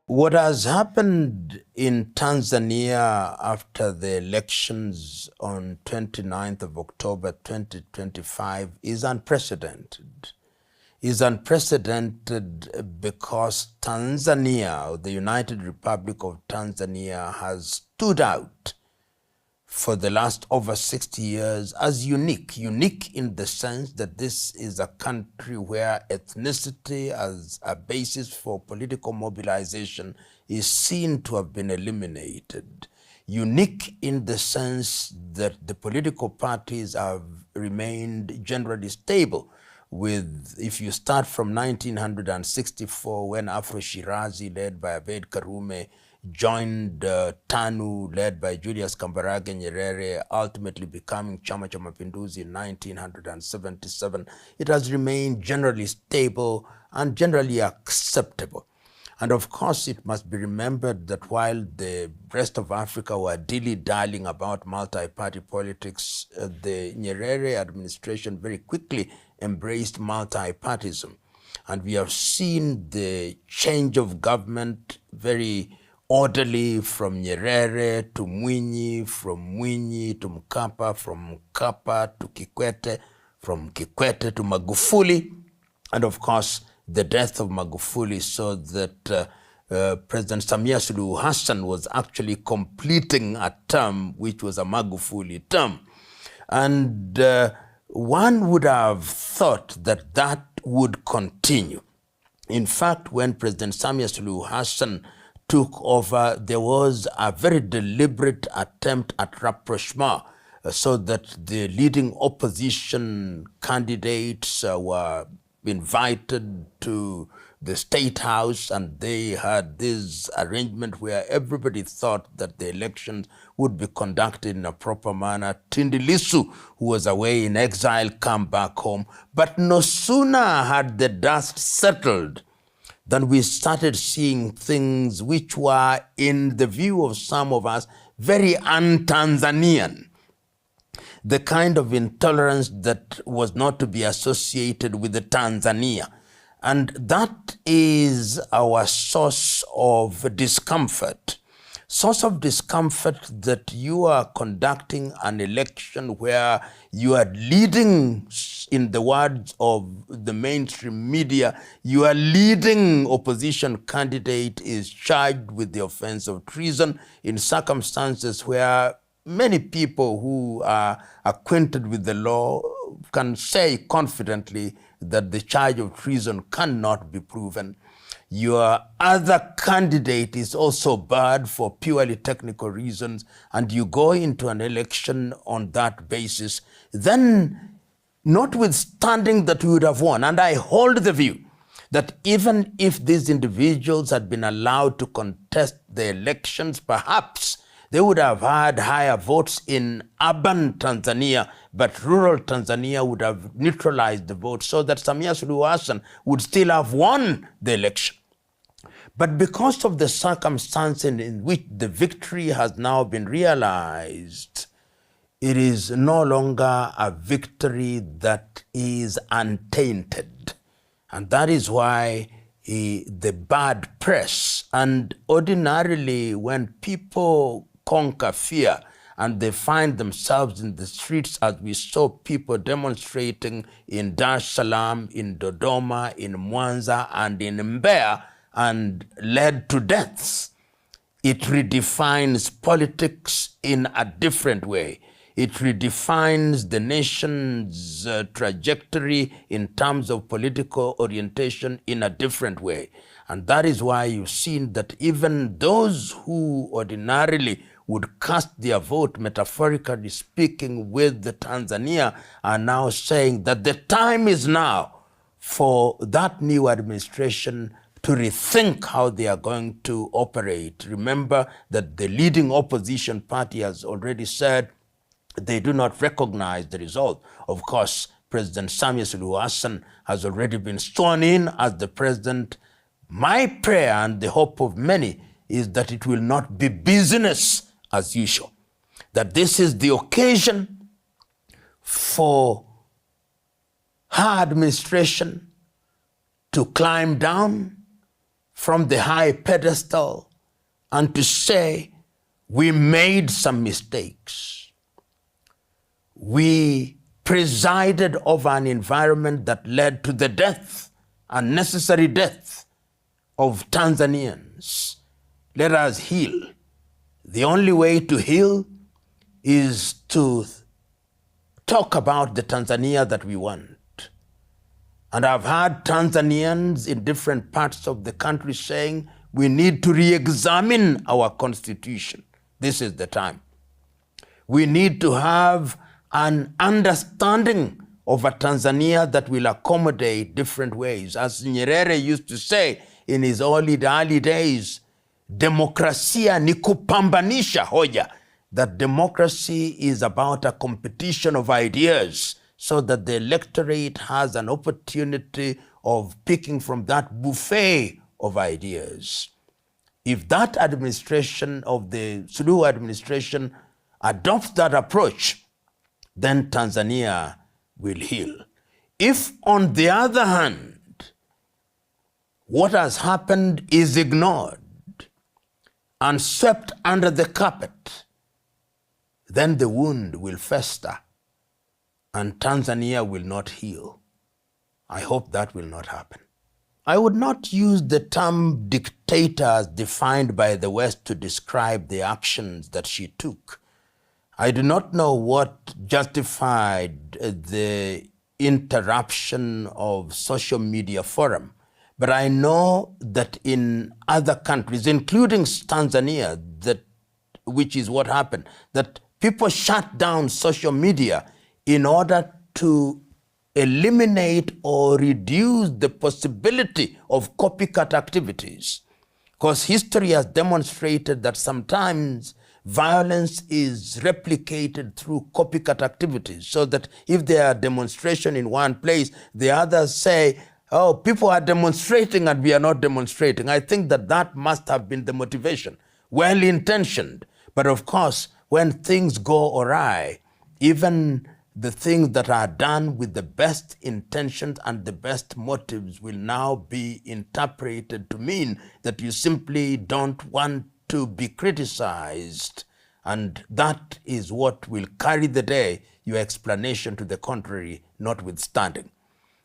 What has happened in Tanzania after the elections on 29th of October 2025 is unprecedented. Is unprecedented because Tanzania, the United Republic of Tanzania, has stood out for the last over 60 years as unique in the sense that this is a country where ethnicity as a basis for political mobilization is seen to have been eliminated. Unique in the sense that the political parties have remained generally stable, with, if you start from 1964 when Afro Shirazi led by Abeid Karume joined TANU led by Julius Kambarage Nyerere, ultimately becoming Chama cha Mapinduzi in 1977, it has remained generally stable and generally acceptable. And of course, it must be remembered that while the rest of Africa were dilly-dallying about multi-party politics, the Nyerere administration very quickly embraced multi-partyism. And we have seen the change of government very orderly from Nyerere to Mwinyi, from Mwinyi to Mkapa, from Mkapa to Kikwete, from Kikwete to Magufuli, and of course the death of Magufuli, so that President Samia Suluhu Hassan was actually completing a term which was a Magufuli term. And one would have thought that that would continue. In fact, when President Samia Suluhu Hassan took over, there was a very deliberate attempt at rapprochement so that the leading opposition candidates were invited to the State House, and they had this arrangement where everybody thought that the elections would be conducted in a proper manner. Tundu Lissu, who was away in exile, come back home. But no sooner had the dust settled than we started seeing things which were, in the view of some of us, very un-Tanzanian. The kind of intolerance that was not to be associated with the Tanzania. And that is our source of discomfort. Source of discomfort that you are conducting an election where you are leading, in the words of the mainstream media, your leading opposition candidate is charged with the offense of treason in circumstances where many people who are acquainted with the law can say confidently that the charge of treason cannot be proven. Your other candidate is also barred for purely technical reasons, and you go into an election on that basis, then notwithstanding that we would have won, and I hold the view that even if these individuals had been allowed to contest the elections, perhaps they would have had higher votes in urban Tanzania, but rural Tanzania would have neutralized the vote so that Samia Suluhu Hassan would still have won the election. But because of the circumstances in which the victory has now been realized, it is no longer a victory that is untainted. And that is why the bad press, and ordinarily when people conquer fear and they find themselves in the streets, as we saw people demonstrating in Dar es Salaam, in Dodoma, in Mwanza, and in Mbeya, and led to deaths. It redefines politics in a different way. It redefines the nation's trajectory in terms of political orientation in a different way. And that is why you've seen that even those who ordinarily would cast their vote, metaphorically speaking, with the Tanzania, are now saying that the time is now for that new administration to rethink how they are going to operate. Remember that the leading opposition party has already said they do not recognize the result. Of course, President Samia Suluhu Hassan has already been sworn in as the president. My prayer and the hope of many is that it will not be business as usual, that this is the occasion for her administration to climb down from the high pedestal and to say, we made some mistakes. We presided over an environment that led to the death, unnecessary death of Tanzanians. Let us heal. The only way to heal is to talk about the Tanzania that we want. And I've heard Tanzanians in different parts of the country saying, we need to re-examine our constitution. This is the time. We need to have an understanding of a Tanzania that will accommodate different ways. As Nyerere used to say in his early days, demokrasia ni kupambanisha hoja, that democracy is about a competition of ideas so that the electorate has an opportunity of picking from that buffet of ideas. If that administration of the Suluhu administration adopts that approach, then Tanzania will heal. If, on the other hand, what has happened is ignored and swept under the carpet, then the wound will fester and Tanzania will not heal. I hope that will not happen. I would not use the term dictator as defined by the West to describe the actions that she took. I do not know what justified the interruption of social media forum, but I know that in other countries, including Tanzania, which is what happened, that people shut down social media in order to eliminate or reduce the possibility of copycat activities. Because history has demonstrated that sometimes violence is replicated through copycat activities, so that if there are demonstrations in one place, the others say, oh, people are demonstrating and we are not demonstrating. I think that must have been the motivation, well-intentioned. But of course, when things go awry, even the things that are done with the best intentions and the best motives will now be interpreted to mean that you simply don't want to be criticized. And that is what will carry the day, your explanation to the contrary notwithstanding.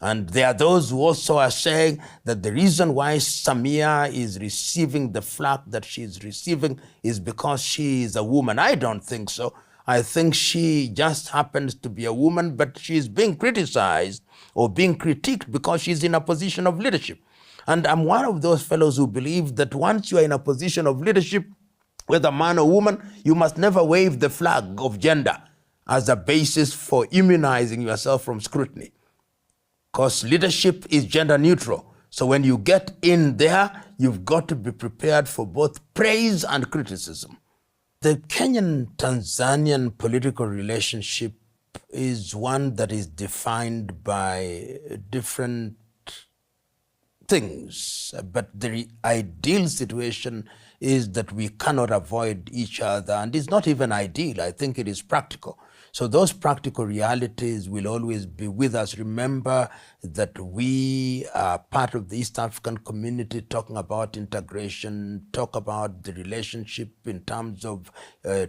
And there are those who also are saying that the reason why Samia is receiving the flack that she is receiving is because she is a woman. I don't think so. I think she just happens to be a woman, but she's being criticized or being critiqued because she's in a position of leadership. And I'm one of those fellows who believe that once you are in a position of leadership, whether man or woman, you must never wave the flag of gender as a basis for immunizing yourself from scrutiny. Because leadership is gender neutral. So when you get in there, you've got to be prepared for both praise and criticism. The Kenyan-Tanzanian political relationship is one that is defined by different things, but the ideal situation is that we cannot avoid each other, and it's not even ideal. I think it is practical. So those practical realities will always be with us. Remember that we are part of the East African community, talking about integration, talk about the relationship in terms of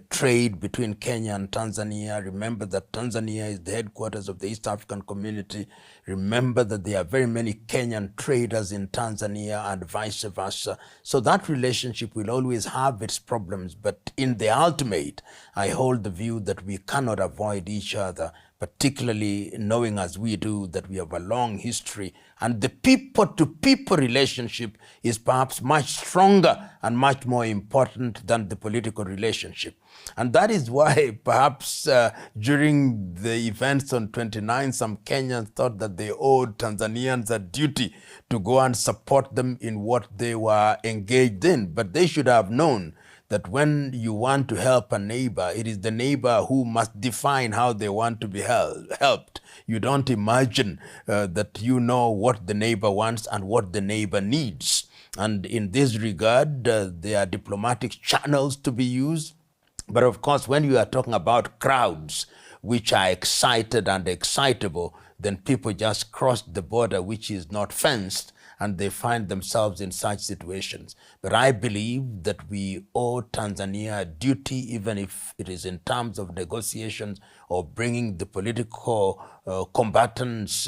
trade between Kenya and Tanzania. Remember that Tanzania is the headquarters of the East African community. Remember that there are very many Kenyan traders in Tanzania and vice versa. So that relationship will always have its problems, but in the ultimate, I hold the view that we cannot avoid each other, particularly knowing as we do that we have a long history, and the people-to-people relationship is perhaps much stronger and much more important than the political relationship. And that is why perhaps during the events on 29, some Kenyans thought that they owed Tanzanians a duty to go and support them in what they were engaged in. But they should have known that when you want to help a neighbor, it is the neighbor who must define how they want to be helped. You don't imagine that you know what the neighbor wants and what the neighbor needs. And in this regard, there are diplomatic channels to be used. But of course, when you are talking about crowds which are excited and excitable, then people just cross the border which is not fenced, and they find themselves in such situations. But I believe that we owe Tanzania a duty, even if it is in terms of negotiations or bringing the political combatants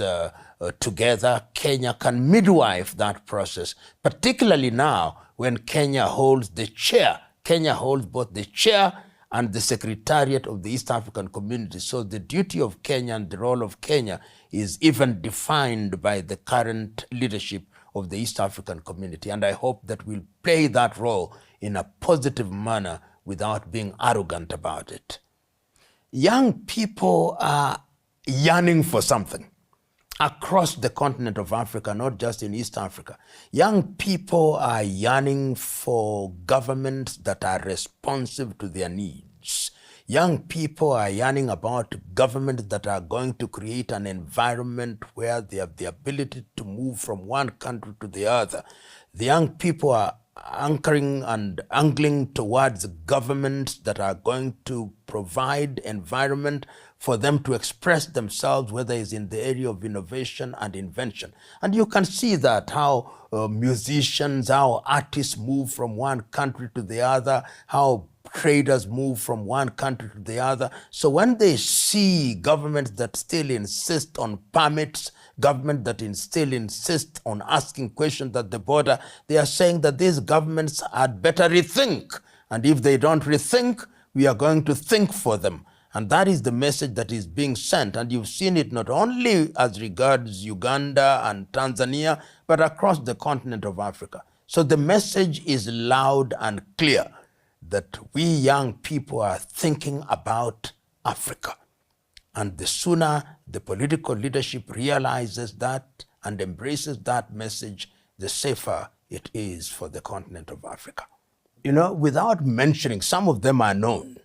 together. Kenya can midwife that process, particularly now when Kenya holds the chair. Kenya holds both the chair and the Secretariat of the East African Community. So the duty of Kenya and the role of Kenya is even defined by the current leadership of the East African Community. And I hope that we'll play that role in a positive manner without being arrogant about it. Young people are yearning for something across the continent of Africa, not just in East Africa. Young people are yearning for governments that are responsive to their needs. Young people are yearning about governments that are going to create an environment where they have the ability to move from one country to the other. The young people are anchoring and angling towards governments that are going to provide environment for them to express themselves, whether it's in the area of innovation and invention. And you can see that how musicians, how artists move from one country to the other, how traders move from one country to the other. So when they see governments that still insist on permits, government that still insist on asking questions at the border, they are saying that these governments had better rethink. And if they don't rethink, we are going to think for them. And that is the message that is being sent. And you've seen it not only as regards Uganda and Tanzania, but across the continent of Africa. So the message is loud and clear that we young people are thinking about Africa. And the sooner the political leadership realizes that and embraces that message, the safer it is for the continent of Africa. You know, without mentioning, some of them are known,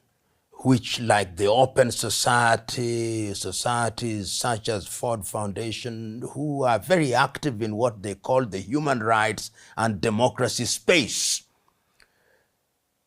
which like the Open Society, societies such as Ford Foundation, who are very active in what they call the human rights and democracy space.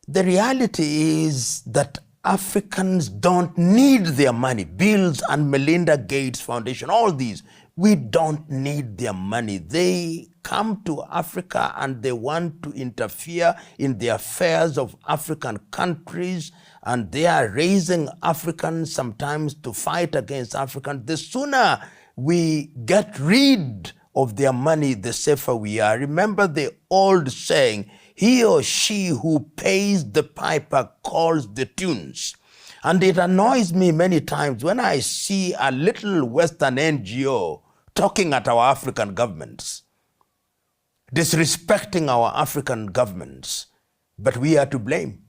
The reality is that Africans don't need their money. Bills and Melinda Gates Foundation, all these, we don't need their money. They come to Africa and they want to interfere in the affairs of African countries, and they are raising Africans sometimes to fight against Africans. The sooner we get rid of their money, the safer we are. Remember the old saying, he or she who pays the piper calls the tunes. And it annoys me many times when I see a little Western NGO talking at our African governments, disrespecting our African governments. But we are to blame.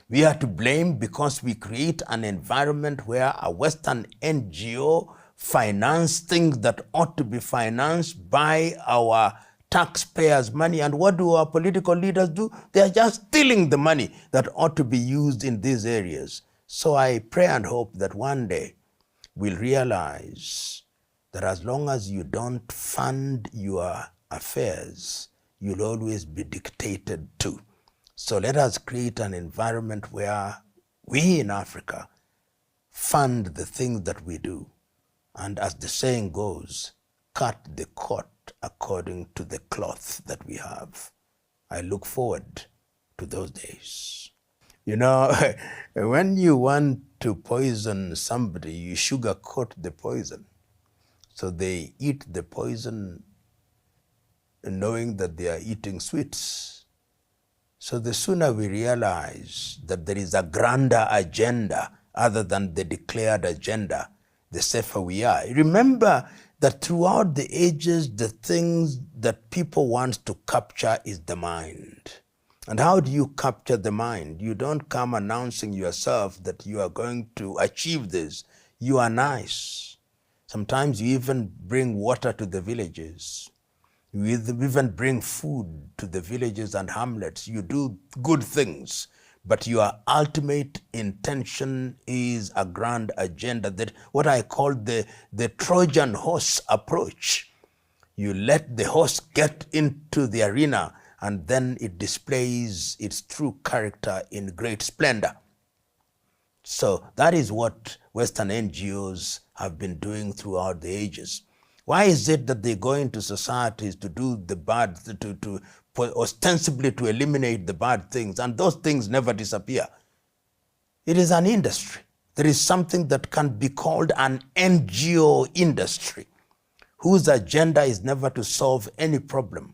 We are to blame because we create an environment where a Western NGO finance things that ought to be financed by our taxpayers' money. And what do our political leaders do? They are just stealing the money that ought to be used in these areas. So I pray and hope that one day we'll realize that as long as you don't fund your affairs, you'll always be dictated to. So let us create an environment where we in Africa fund the things that we do. And as the saying goes, cut the coat according to the cloth that we have. I look forward to those days. You know, when you want to poison somebody, you sugarcoat the poison. So they eat the poison knowing that they are eating sweets. So the sooner we realize that there is a grander agenda other than the declared agenda, the safer we are. Remember that throughout the ages, the things that people want to capture is the mind. And how do you capture the mind? You don't come announcing yourself that you are going to achieve this. You are nice. Sometimes you even bring water to the villages. You even bring food to the villages and hamlets. You do good things. But your ultimate intention is a grand agenda, that what I call the Trojan horse approach. You let the horse get into the arena and then it displays its true character in great splendor. So that is what Western NGOs have been doing throughout the ages. Why is it that they go into societies to do the bad, ostensibly to eliminate the bad things, and those things never disappear? It is an industry. There is something that can be called an NGO industry, whose agenda is never to solve any problem,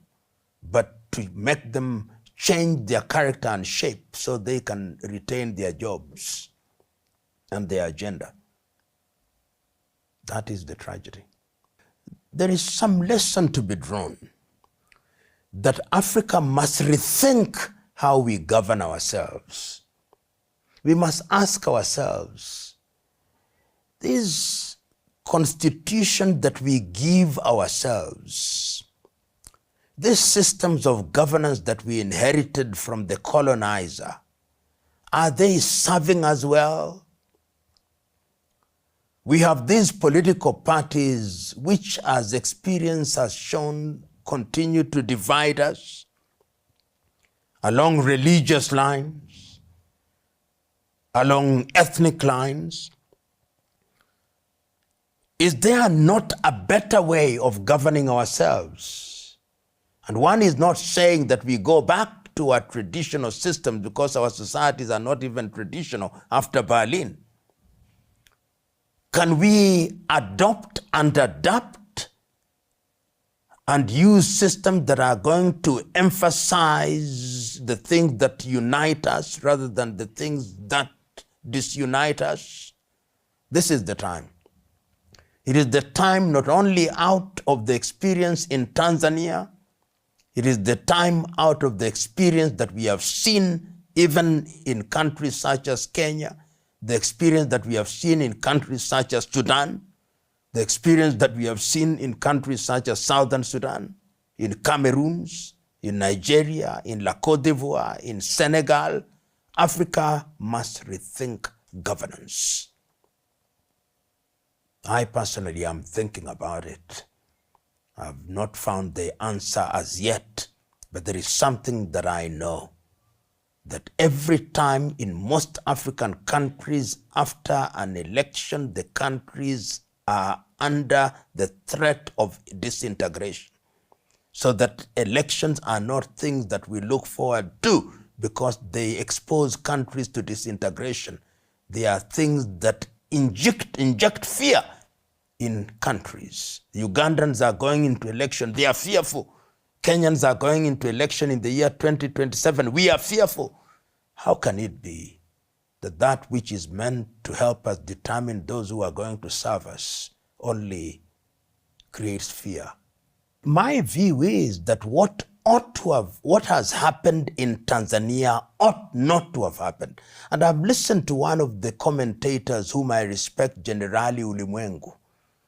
but to make them change their character and shape so they can retain their jobs and their agenda. That is the tragedy. There is some lesson to be drawn that Africa must rethink how we govern ourselves. We must ask ourselves, this constitution that we give ourselves, these systems of governance that we inherited from the colonizer, are they serving us well? We have these political parties which, as experience has shown, continue to divide us along religious lines, along ethnic lines. Is there not a better way of governing ourselves? And one is not saying that we go back to our traditional system, because our societies are not even traditional after Berlin. Can we adopt and adapt and use systems that are going to emphasize the things that unite us rather than the things that disunite us? This is the time. It is the time not only out of the experience in Tanzania, it is the time out of the experience that we have seen even in countries such as Kenya, the experience that we have seen in countries such as Sudan, the experience that we have seen in countries such as Southern Sudan, in Cameroon, in Nigeria, in La Côte d'Ivoire, in Senegal. Africa must rethink governance. I personally am thinking about it. I've not found the answer as yet, but there is something that I know, that every time in most African countries after an election, the countries are under the threat of disintegration. So that elections are not things that we look forward to because they expose countries to disintegration. They are things that inject fear in countries. Ugandans are going into election, they are fearful. Kenyans are going into election in the year 2027, we are fearful. How can it be that that which is meant to help us determine those who are going to serve us only creates fear? My view is that what has happened in Tanzania ought not to have happened. And I've listened to one of the commentators whom I respect, Generali Ulimwengu,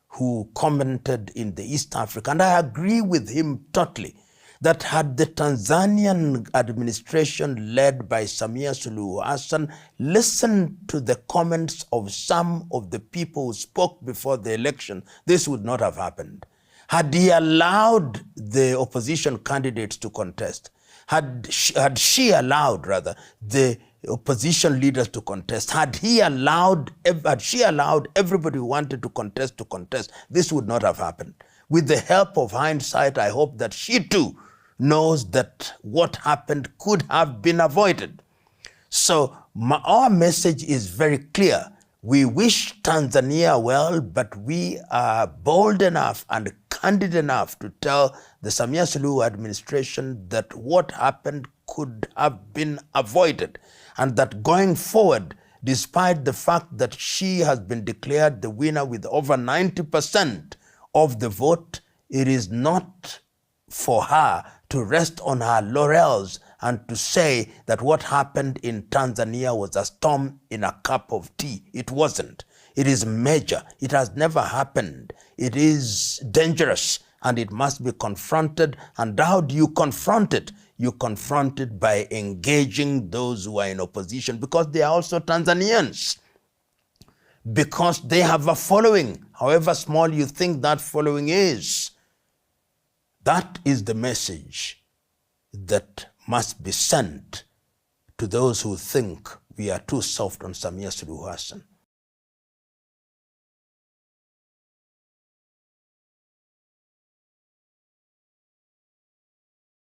who commented in the East Africa, and I agree with him totally, that had the Tanzanian administration led by Samia Suluhu Hassan listened to the comments of some of the people who spoke before the election, this would not have happened. Had he allowed the opposition candidates to contest, had she allowed the opposition leaders to contest, had she allowed everybody who wanted to contest, this would not have happened. With the help of hindsight, I hope that she too knows that what happened could have been avoided. So our message is very clear. We wish Tanzania well, but we are bold enough and candid enough to tell the Samia Suluhu administration that what happened could have been avoided, and that going forward, despite the fact that she has been declared the winner with over 90% of the vote, it is not for her to rest on her laurels and to say that what happened in Tanzania was a storm in a cup of tea. It wasn't. It is major. It has never happened. It is dangerous and it must be confronted. And how do you confront it? You confront it by engaging those who are in opposition, because they are also Tanzanians, because they have a following, however small you think that following is. That is the message that must be sent to those who think we are too soft on Samia Suluhu Hassan.